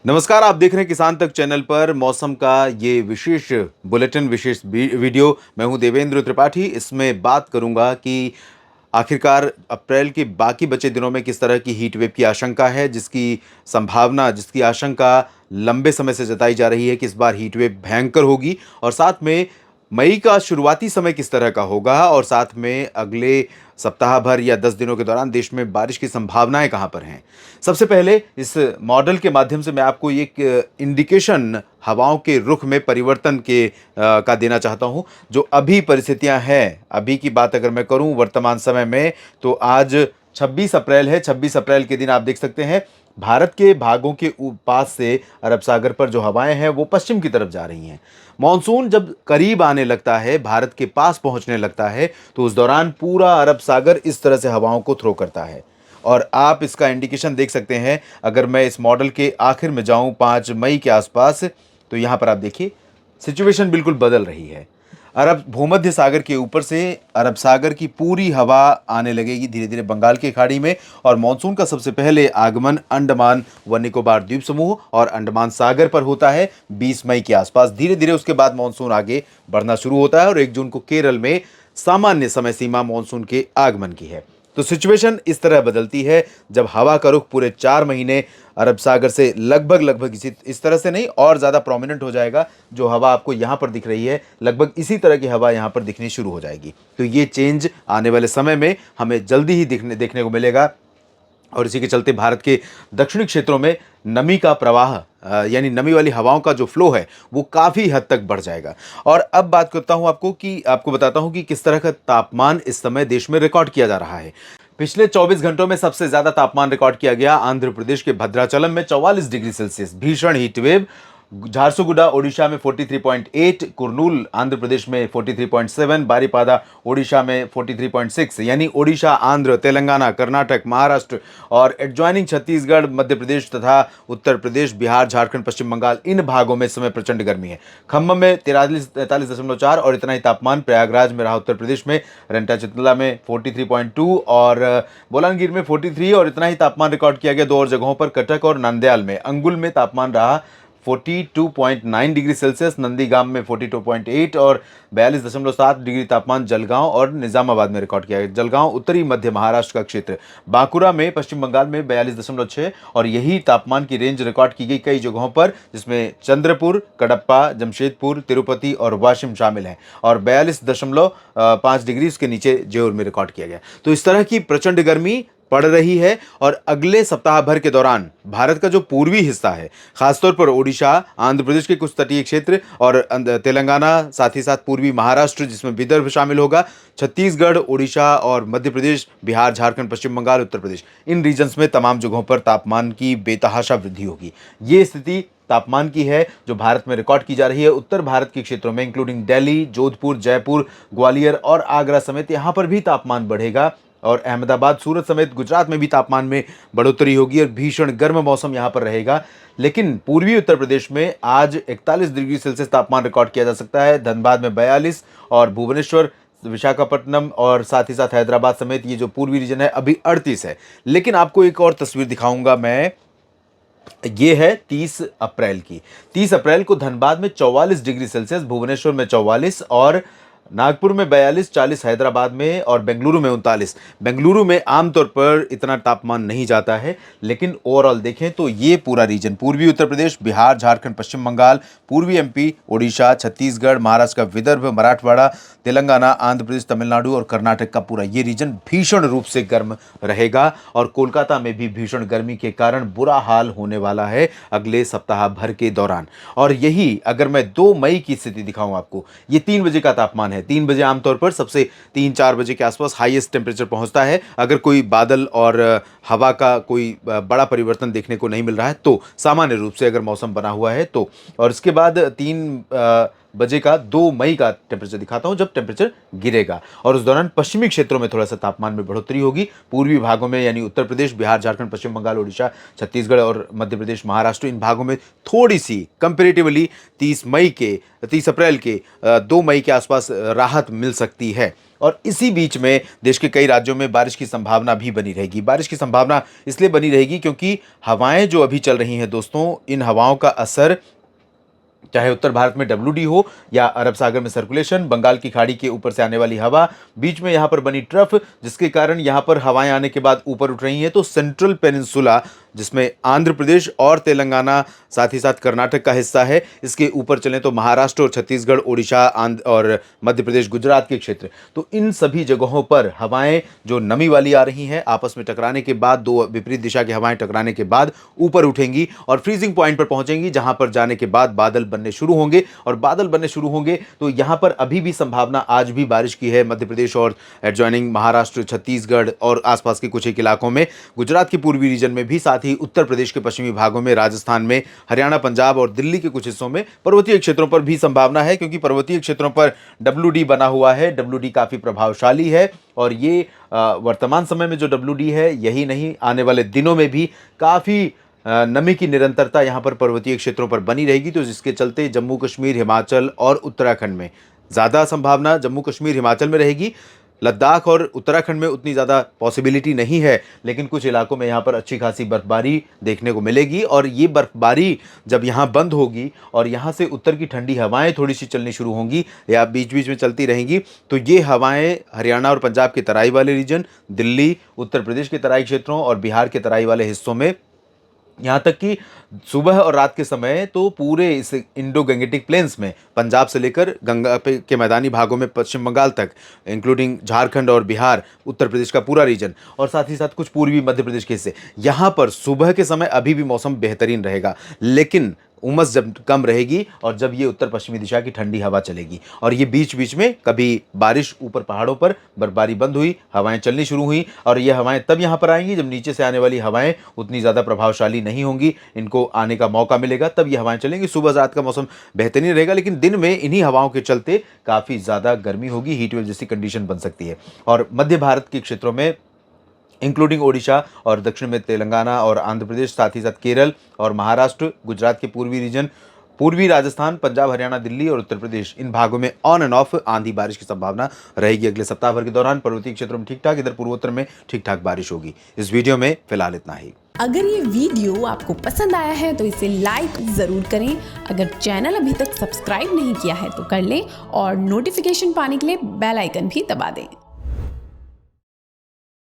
नमस्कार, आप देख रहे हैं किसान तक चैनल पर मौसम का ये विशेष बुलेटिन, विशेष वीडियो। मैं हूं देवेंद्र त्रिपाठी। इसमें बात करूंगा कि आखिरकार अप्रैल के बाकी बचे दिनों में किस तरह की हीट वेव की आशंका है, जिसकी संभावना, जिसकी आशंका लंबे समय से जताई जा रही है कि इस बार हीट वेव भयंकर होगी। और साथ में मई का शुरुआती समय किस तरह का होगा, और साथ में अगले सप्ताह भर या 10 दिनों के दौरान देश में बारिश की संभावनाएं कहां पर हैं। सबसे पहले इस मॉडल के माध्यम से मैं आपको एक इंडिकेशन हवाओं के रुख में परिवर्तन का देना चाहता हूं। जो अभी परिस्थितियां हैं, अभी की बात अगर मैं करूं वर्तमान समय में, तो आज 26 अप्रैल है। 26 अप्रैल के दिन आप देख सकते हैं भारत के भागों के पास से अरब सागर पर जो हवाएं हैं वो पश्चिम की तरफ जा रही हैं। मॉनसून जब करीब आने लगता है, भारत के पास पहुंचने लगता है, तो उस दौरान पूरा अरब सागर इस तरह से हवाओं को थ्रो करता है। और आप इसका इंडिकेशन देख सकते हैं। अगर मैं इस मॉडल के आखिर में जाऊं 5 मई के आसपास, तो यहां पर आप देखिए सिचुएशन बिल्कुल बदल रही है। अरब भूमध्य सागर के ऊपर से अरब सागर की पूरी हवा आने लगेगी धीरे धीरे बंगाल की खाड़ी में। और मानसून का सबसे पहले आगमन अंडमान व निकोबार द्वीप समूह और अंडमान सागर पर होता है 20 मई के आसपास। धीरे धीरे उसके बाद मानसून आगे बढ़ना शुरू होता है और 1 जून को केरल में सामान्य समय सीमा मानसून के आगमन की है। तो सिचुएशन इस तरह बदलती है जब हवा का रुख पूरे 4 महीने अरब सागर से लगभग इस तरह से नहीं, और ज़्यादा प्रोमिनेंट हो जाएगा। जो हवा आपको यहाँ पर दिख रही है, लगभग इसी तरह की हवा यहाँ पर दिखनी शुरू हो जाएगी। तो ये चेंज आने वाले समय में हमें जल्दी ही देखने को मिलेगा। और इसी के चलते भारत के दक्षिणी क्षेत्रों में नमी का प्रवाह, यानी नमी वाली हवाओं का जो फ्लो है, वो काफ़ी हद तक बढ़ जाएगा। और अब बात करता हूं आपको बताता हूं कि किस तरह का तापमान इस समय देश में रिकॉर्ड किया जा रहा है। पिछले 24 घंटों में सबसे ज्यादा तापमान रिकॉर्ड किया गया आंध्र प्रदेश के भद्राचलम में 44 डिग्री सेल्सियस, भीषण हीट वेव। झारसुगुडा ओडिशा में 43.8, कुर्नूल आंध्र प्रदेश में 43.7, बारीपादा ओडिशा में 43.6, यानी ओडिशा, आंध्र, तेलंगाना, कर्नाटक, महाराष्ट्र और एडजॉइनिंग छत्तीसगढ़, मध्य प्रदेश तथा उत्तर प्रदेश, बिहार, झारखंड, पश्चिम बंगाल, इन भागों में इस समय प्रचंड गर्मी है। खम्मम में 43.4 और इतना ही तापमान प्रयागराज में रहा उत्तर प्रदेश में। रेंटा चितला में 43.2 और बोलांगीर में 43 और इतना ही तापमान रिकॉर्ड किया गया 2 और जगहों पर, कटक और नंदयाल में। अंगुल में तापमान रहा 42.9 डिग्री सेल्सियस, नंदीगाम में 42.8 और 42.7 डिग्री तापमान जलगांव और निजामाबाद में रिकॉर्ड किया गया। जलगांव उत्तरी मध्य महाराष्ट्र का क्षेत्र, बांकुरा में पश्चिम बंगाल में 42.6 और यही तापमान की रेंज रिकॉर्ड की गई कई जगहों पर, जिसमें चंद्रपुर, कडप्पा, जमशेदपुर, तिरुपति और वाशिम शामिल हैं। और 42.5 डिग्री उसके नीचे जेऊर में रिकॉर्ड किया गया। तो इस तरह की प्रचंड गर्मी पड़ रही है। और अगले सप्ताह भर के दौरान भारत का जो पूर्वी हिस्सा है, खासतौर पर ओडिशा, आंध्र प्रदेश के कुछ तटीय क्षेत्र और तेलंगाना, साथ ही साथ पूर्वी महाराष्ट्र जिसमें विदर्भ शामिल होगा, छत्तीसगढ़, ओडिशा और मध्य प्रदेश, बिहार, झारखंड, पश्चिम बंगाल, उत्तर प्रदेश, इन रीजन्स में तमाम जगहों पर तापमान की बेतहाशा वृद्धि होगी। ये स्थिति तापमान की है जो भारत में रिकॉर्ड की जा रही है। उत्तर भारत के क्षेत्रों में इंक्लूडिंग दिल्ली, जोधपुर, जयपुर, ग्वालियर और आगरा समेत यहां पर भी तापमान बढ़ेगा। और अहमदाबाद, सूरत समेत गुजरात में भी तापमान में बढ़ोतरी होगी और भीषण गर्म मौसम यहां पर रहेगा। लेकिन पूर्वी उत्तर प्रदेश में आज 41 डिग्री सेल्सियस तापमान रिकॉर्ड किया जा सकता है। धनबाद में 42 और भुवनेश्वर, विशाखापट्टनम और साथ ही साथ हैदराबाद समेत ये जो पूर्वी रीजन है अभी 38 है। लेकिन आपको एक और तस्वीर दिखाऊंगा मैं, ये है 30 अप्रैल की। 30 अप्रैल को धनबाद में 44 डिग्री सेल्सियस, भुवनेश्वर में 44 और नागपुर में 42, 40 हैदराबाद में और बेंगलुरु में 39। बेंगलुरु में आमतौर पर इतना तापमान नहीं जाता है, लेकिन ओवरऑल देखें तो ये पूरा रीजन, पूर्वी उत्तर प्रदेश, बिहार, झारखंड, पश्चिम बंगाल, पूर्वी एमपी, ओडिशा, छत्तीसगढ़, महाराष्ट्र का विदर्भ, मराठवाड़ा, तेलंगाना, आंध्र प्रदेश, तमिलनाडु और कर्नाटक का पूरा ये रीजन भीषण रूप से गर्म रहेगा। और कोलकाता में भी भीषण गर्मी के कारण बुरा हाल होने वाला है अगले सप्ताह भर के दौरान। और यही अगर मैं 2 मई की स्थिति दिखाऊं आपको, ये 3 बजे का तापमान है। 3 बजे आमतौर पर सबसे 3-4 बजे के आसपास हाईएस्ट टेम्परेचर पहुंचता है। अगर कोई बादल और हवा का कोई बड़ा परिवर्तन देखने को नहीं मिल रहा है तो, सामान्य रूप से अगर मौसम बना हुआ है तो। और इसके बाद बजे का 2 मई का टेम्परेचर दिखाता हूं, जब टेम्परेचर गिरेगा। और उस दौरान पश्चिमी क्षेत्रों में थोड़ा सा तापमान में बढ़ोतरी होगी। पूर्वी भागों में यानी उत्तर प्रदेश, बिहार, झारखंड, पश्चिम बंगाल, उड़ीसा, छत्तीसगढ़ और मध्य प्रदेश, महाराष्ट्र, इन भागों में थोड़ी सी कंपेरेटिवली 30 अप्रैल के 2 मई के आसपास राहत मिल सकती है। और इसी बीच में देश के कई राज्यों में बारिश की संभावना भी बनी रहेगी। बारिश की संभावना इसलिए बनी रहेगी क्योंकि हवाएं जो अभी चल रही हैं दोस्तों, इन हवाओं का असर चाहे उत्तर भारत में WD हो या अरब सागर में सर्कुलेशन, बंगाल की खाड़ी के ऊपर से आने वाली हवा, बीच में यहाँ पर बनी ट्रफ, जिसके कारण यहाँ पर हवाएं आने के बाद ऊपर उठ रही हैं। तो सेंट्रल पेनिनसुला, जिसमें आंध्र प्रदेश और तेलंगाना, साथ ही साथ कर्नाटक का हिस्सा है, इसके ऊपर चलें तो महाराष्ट्र और छत्तीसगढ़, उड़ीसा और मध्य प्रदेश, गुजरात के क्षेत्र, तो इन सभी जगहों पर हवाएं जो नमी वाली आ रही हैं, आपस में टकराने के बाद, दो विपरीत दिशा की हवाएं टकराने के बाद ऊपर उठेंगी और फ्रीजिंग पॉइंट पर पहुंचेंगी, जहां पर जाने के बाद बादल बनने शुरू होंगे। और बादल बनने शुरू होंगे तो यहां पर अभी भी संभावना आज भी बारिश की है, मध्य प्रदेश और एडजॉइनिंग महाराष्ट्र, छत्तीसगढ़ और आसपास के कुछ एक इलाकों में, गुजरात के पूर्वी रीजन में भी, साथ ही उत्तर प्रदेश के पश्चिमी भागों में, राजस्थान में, हरियाणा, पंजाब और दिल्ली के कुछ हिस्सों में, पर्वतीय क्षेत्रों पर भी संभावना है, क्योंकि पर्वतीय क्षेत्रों पर WD बना हुआ है। WD काफी प्रभावशाली है और ये वर्तमान समय में जो WD है, यही नहीं, आने वाले दिनों में भी काफी नमी की निरंतरता यहाँ पर पर्वतीय क्षेत्रों पर बनी रहेगी। तो जिसके चलते जम्मू कश्मीर, हिमाचल और उत्तराखंड में ज़्यादा संभावना जम्मू कश्मीर, हिमाचल में रहेगी। लद्दाख और उत्तराखंड में उतनी ज़्यादा पॉसिबिलिटी नहीं है, लेकिन कुछ इलाकों में यहाँ पर अच्छी खासी बर्फबारी देखने को मिलेगी। और ये बर्फबारी जब यहाँ बंद होगी और यहाँ से उत्तर की ठंडी हवाएं थोड़ी सी चलनी शुरू होंगी या बीच बीच में चलती रहेंगी, तो ये हवाएं हरियाणा और पंजाब के तराई वाले रीजन, दिल्ली, उत्तर प्रदेश के तराई क्षेत्रों और बिहार के तराई वाले हिस्सों में, यहाँ तक कि सुबह और रात के समय तो पूरे इस इंडो गंगेटिक प्लेन्स में, पंजाब से लेकर गंगा के मैदानी भागों में पश्चिम बंगाल तक, इंक्लूडिंग झारखंड और बिहार, उत्तर प्रदेश का पूरा रीजन और साथ ही साथ कुछ पूर्वी मध्य प्रदेश के हिस्से, यहाँ पर सुबह के समय अभी भी मौसम बेहतरीन रहेगा, लेकिन उमस जब कम रहेगी और जब ये उत्तर पश्चिमी दिशा की ठंडी हवा चलेगी। और ये बीच बीच में कभी बारिश, ऊपर पहाड़ों पर बर्फबारी बंद हुई, हवाएं चलनी शुरू हुई, और ये हवाएं तब यहाँ पर आएंगी जब नीचे से आने वाली हवाएं उतनी ज़्यादा प्रभावशाली नहीं होंगी, इनको आने का मौका मिलेगा, तब ये हवाएं चलेंगी। सुबह रात का मौसम बेहतरीन रहेगा, लेकिन दिन में इन्हीं हवाओं के चलते काफ़ी ज़्यादा गर्मी होगी, हीट वेव जैसी कंडीशन बन सकती है। और मध्य भारत के क्षेत्रों में, इंक्लूडिंग ओडिशा और दक्षिण में तेलंगाना और आंध्र प्रदेश, साथ ही साथ केरल और महाराष्ट्र, गुजरात के पूर्वी रीजन, पूर्वी राजस्थान, पंजाब, हरियाणा, दिल्ली और उत्तर प्रदेश, इन भागों में ऑन एंड ऑफ आंधी बारिश की संभावना रहेगी अगले सप्ताह भर के दौरान। पर्वतीय क्षेत्रों में ठीक ठाक, इधर पूर्वोत्तर में ठीक ठाक बारिश होगी। इस वीडियो में फिलहाल इतना ही। अगर ये वीडियो आपको पसंद आया है तो इसे लाइक जरूर करें। अगर चैनल अभी तक सब्सक्राइब नहीं किया है तो कर लें और नोटिफिकेशन पाने के लिए बेल आइकन भी दबा दें।